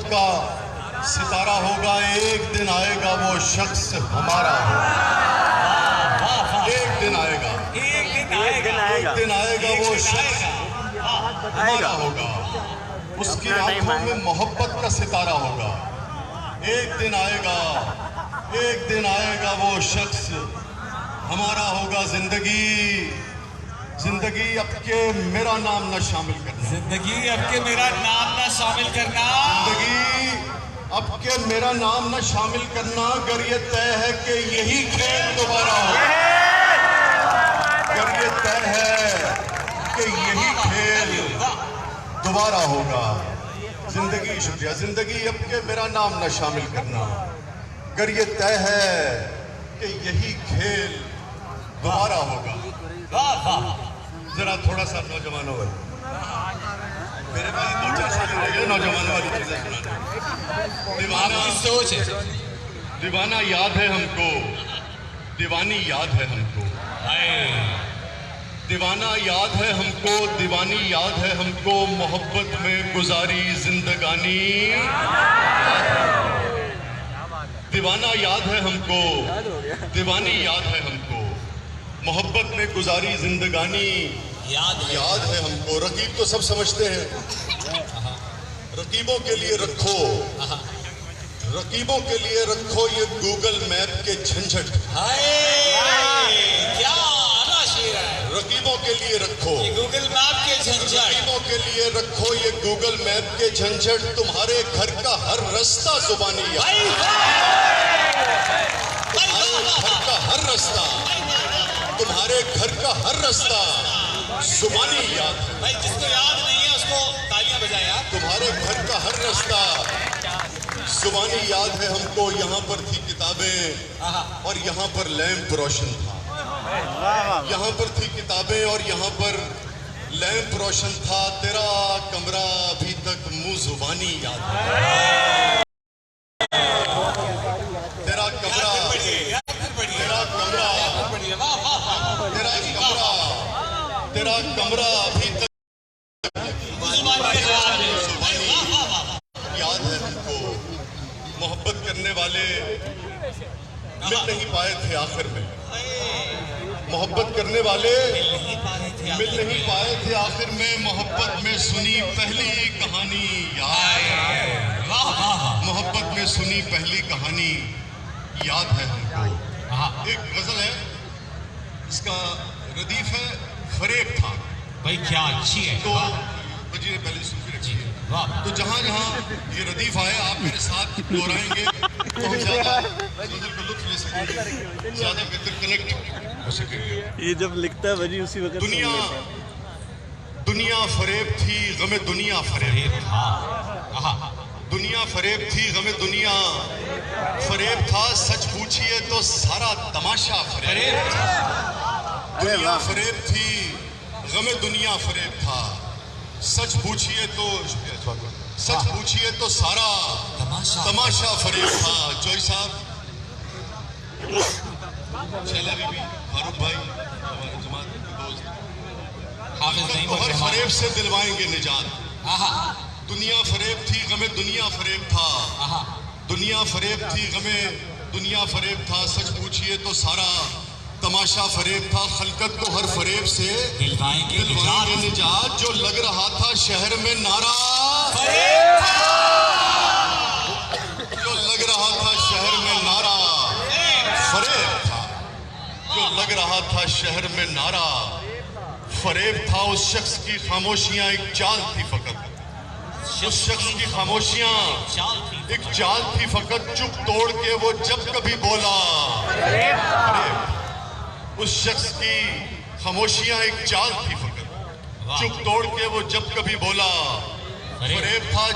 का सितारा होगा, एक दिन आएगा वो शख्स हमारा होगा। एक दिन आएगा, एक दिन आएगा वो शख्स हमारा होगा। उसकी आंखों में मोहब्बत का सितारा होगा। एक दिन आएगा, एक दिन आएगा वो शख्स हमारा होगा। जिंदगी अब के मेरा नाम न शामिल करना, जिंदगी अब के मेरा नाम न शामिल करना, जिंदगी अब के मेरा नाम न शामिल करना। अगर ये तय है कि यही खेल दोबारा होगा, अगर ये तय है कि यही खेल दोबारा होगा। जिंदगी, शुक्रिया। जिंदगी अब के मेरा नाम न शामिल करना, अगर ये तय है कि यही खेल दोबारा होगा। जरा थोड़ा सा नौजवानों वाली, मेरे पास दो चार साल रह गए नौजवानों वाली चीजें सुनाने। दीवाना सोच है, दीवाना याद है हमको, दीवानी याद है हमको, दीवाना याद है हमको, दीवानी याद है हमको। मोहब्बत में गुजारी जिंदगानी, दीवाना याद है हमको, दीवानी याद है हमको। मोहब्बत में गुजारी जिंदगानी याद है हमको। रकीब तो सब समझते हैं, रकीबों के लिए रखो, रकीबों के लिए रखो ये गूगल मैप के झंझट। क्या आला शेर है। रकीबों के लिए रखो ये गूगल मैप के झंझट, रकीबों के लिए रखो ये गूगल मैप के झंझट। तुम्हारे घर का हर रास्ता जुबानी याद, तुम्हारे घर का हर रास्ता, तुम्हारे घर का हर रास्ता जुबानी याद है। भाई जिसको याद नहीं है उसको तालियां बजाएं आप। तुम्हारे घर का हर रास्ता जुबानी याद है हमको। यहाँ पर थी किताबें और यहाँ पर लैंप रोशन था, यहाँ पर थी किताबें और यहाँ पर लैंप रोशन था। तेरा कमरा अभी तक मुंह जुबानी याद है। तेरा कमरा, तेरा कमरा, तेरा कमरा अभी तक याद है हमको। मोहब्बत करने वाले मिल नहीं पाए थे आखिर में, मोहब्बत करने वाले मिल नहीं पाए थे आखिर में। मोहब्बत में सुनी पहली कहानी याद, मोहब्बत में सुनी पहली कहानी याद है हमको। एक गजल है, इसका रदीफ है फरेब था। भाई क्या अच्छी है। तो वजीर पहले सुन के रखिए। तो जहाँ जहाँ ये रदीफ आए आप मेरे साथ दोहराएंगे तो हम ज्यादा गजल का लुत्फ ले सकेंगे, ज्यादा बेहतर कनेक्ट हो सकेंगे। ये जब लिखता है वजी उसी वक्त दुनिया फरेब थी गमे दुनिया फरेब, दुनिया फरेब थी गमे दुनिया फरेब था। सच पूछिए तो सारा तमाशा फरेब था। दुनिया फरेब थी गमे दुनिया फरेब था। सच पूछिए तो, सच पूछिए तो सारा तमाशा फरेब था। जोई साहब, शैला बीबी, फारूक भाई, हमारे जमात के दोस्त, तो हर फरेब से दिलवाएंगे निजात। दुनिया फरेब थी गमे दुनिया फरेब था, दुनिया फरेब थी गमे दुनिया फरेब था। सच पूछिए तो सारा तमाशा फरेब था। खलकत को हर फरेब से दिलवाएंगे निजात। जो लग रहा था शहर में नारा फरेब था, जो लग रहा था शहर में नारा फरेब था, जो लग रहा था शहर में नारा फरेब था। उस शख्स की खामोशियां एक चाल थी फकत, उस शख्स की खामोशियां एक चाल थी फकत। चुप तोड़ के वो जब कभी बोला फरेब, उस शख्स की खामोशियां एक चाल थी फकत। चुप तोड़ के वो जब कभी बोला फरेब था।